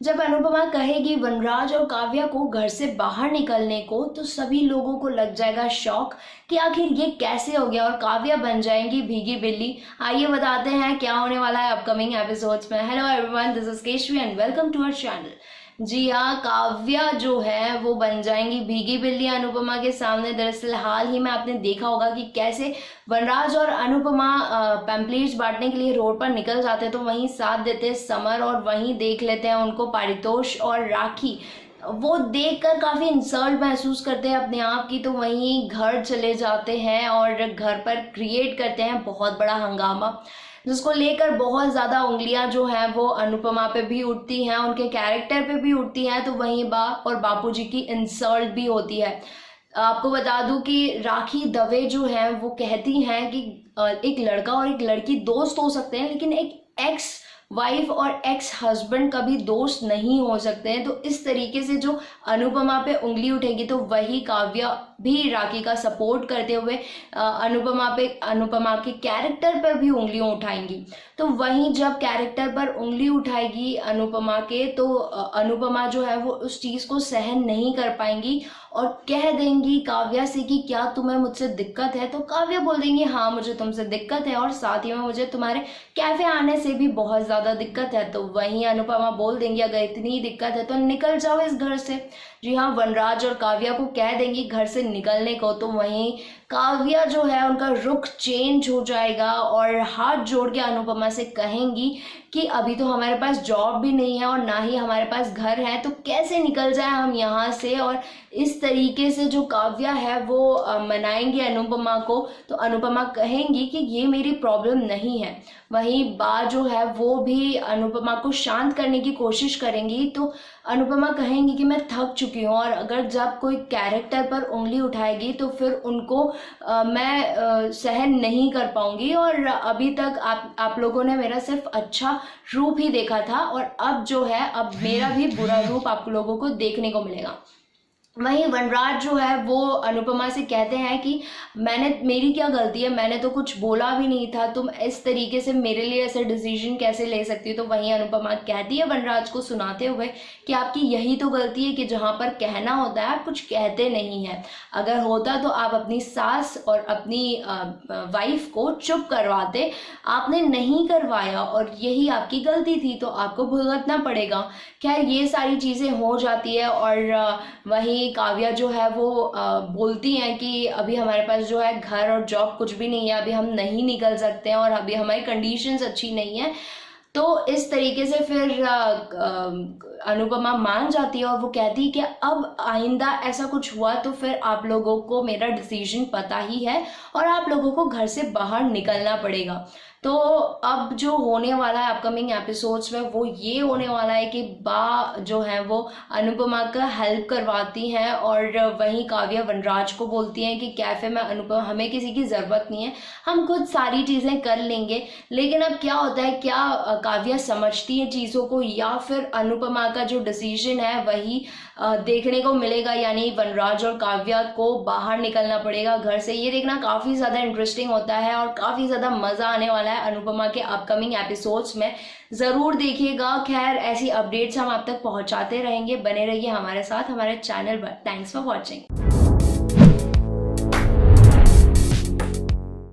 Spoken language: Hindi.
जब अनुपमा कहेगी वनराज और काव्या को घर से बाहर निकलने को, तो सभी लोगों को लग जाएगा शॉक कि आखिर ये कैसे हो गया और काव्या बन जाएंगी भीगी बिल्ली। आइए बताते हैं क्या होने वाला है अपकमिंग एपिसोड्स में। Hello everyone, this is Keshavi and welcome to our channel. जी हाँ, काव्या जो है वो बन जाएंगी भीगी बिल्ली अनुपमा के सामने। दरअसल हाल ही में आपने देखा होगा कि कैसे वनराज और अनुपमा पैम्पलेट्स बांटने के लिए रोड पर निकल जाते हैं, तो वहीं साथ देते हैं समर और वहीं देख लेते हैं उनको पारितोष और राखी। वो देखकर काफी इंसल्ट महसूस करते हैं अपने आप की, तो वहीं घर चले जाते हैं और घर पर क्रिएट करते हैं बहुत बड़ा हंगामा, जिसको लेकर बहुत ज़्यादा उंगलियां जो हैं वो अनुपमा पे भी उठती हैं, उनके कैरेक्टर पे भी उठती हैं। तो वहीं बाप और बापूजी की इंसल्ट भी होती है। आपको बता दूं कि राखी दवे जो हैं वो कहती हैं कि एक लड़का और एक लड़की दोस्त हो सकते हैं, लेकिन एक एक्स वाइफ और एक्स हस्बैंड कभी दोस्त नहीं हो सकते हैं। तो इस तरीके से जो अनुपमा पे उंगली उठेगी, तो वही काव्या भी राखी का सपोर्ट करते हुए अनुपमा के कैरेक्टर पर भी उंगलियां उठाएंगी। तो वहीं जब कैरेक्टर पर उंगली उठाएगी अनुपमा के, तो अनुपमा जो है वो उस चीज़ को सहन नहीं कर पाएंगी और कह देंगी काव्या से कि क्या तुम्हें मुझसे दिक्कत है। तो काव्या बोल देंगी हाँ मुझे तुमसे दिक्कत है और साथ ही में मुझे तुम्हारे कैफे आने से भी बहुत ज़्यादा दिक्कत है। तो वहीं अनुपमा बोल देंगी अगर इतनी दिक्कत है तो निकल जाओ इस घर से। जी हाँ, वनराज और काव्या को कह देंगी घर से निकलने को। तो वहीं काव्या जो है उनका रुख चेंज हो जाएगा और हाथ जोड़ के अनुपमा से कहेंगी कि अभी तो हमारे पास जॉब भी नहीं है और ना ही हमारे पास घर है, तो कैसे निकल जाए हम यहाँ से। और इस तरीके से जो काव्या है वो मनाएंगे अनुपमा को। तो अनुपमा कहेंगी कि ये मेरी प्रॉब्लम नहीं है। वहीं बा जो है वो भी अनुपमा को शांत करने की कोशिश करेंगी। तो अनुपमा कहेंगी कि मैं थक चुकी हूँ और अगर जब कोई कैरेक्टर पर उंगली उठाएगी तो फिर उनको मैं सहन नहीं कर पाऊंगी। और अभी तक आप लोगों ने मेरा सिर्फ अच्छा रूप ही देखा था और अब जो है अब मेरा भी बुरा रूप आप लोगों को देखने को मिलेगा। वहीं वनराज जो है वो अनुपमा से कहते हैं कि मेरी क्या गलती है, मैंने तो कुछ बोला भी नहीं था, तुम इस तरीके से मेरे लिए ऐसे डिसीजन कैसे ले सकती हो। तो वहीं अनुपमा कहती है वनराज को सुनाते हुए कि आपकी यही तो गलती है कि जहाँ पर कहना होता है आप कुछ कहते नहीं है। अगर होता तो आप अपनी सास और अपनी वाइफ को चुप करवाते, आपने नहीं करवाया और यही आपकी गलती थी, तो आपको भुगतना पड़ेगा। खैर ये सारी चीज़ें हो जाती है और वहीं काव्या जो है वो बोलती हैं कि अभी हमारे पास जो है घर और जॉब कुछ भी नहीं है, अभी हम नहीं निकल सकते हैं और अभी हमारी कंडीशंस अच्छी नहीं है। तो इस तरीके से फिर अनुपमा मान जाती है और वो कहती है कि अब आइंदा ऐसा कुछ हुआ तो फिर आप लोगों को मेरा डिसीजन पता ही है और आप लोगों को घर से बाहर निकलना पड़ेगा। तो अब जो होने वाला है अपकमिंग एपिसोड्स में वो ये होने वाला है कि बा जो है वो अनुपमा का हेल्प करवाती हैं और वहीं काव्या वनराज को बोलती हैं कि कैफे में अनुपमा हमें किसी की ज़रूरत नहीं है, हम खुद सारी चीज़ें कर लेंगे। लेकिन अब क्या होता है, क्या काव्या समझती है चीज़ों को या फिर अनुपमा का जो डिसीजन है वही देखने को मिलेगा, यानी वनराज और काव्या को बाहर निकलना पड़ेगा घर से। ये देखना काफ़ी ज़्यादा इंटरेस्टिंग होता है और काफ़ी ज़्यादा मज़ा आने वाला है अनुपमा के अपकमिंग एपिसोड्स में। ज़रूर देखिएगा। खैर ऐसी अपडेट्स हम आप तक पहुंचाते रहेंगे, बने रहिए हमारे साथ हमारे चैनल पर। Thanks for watching.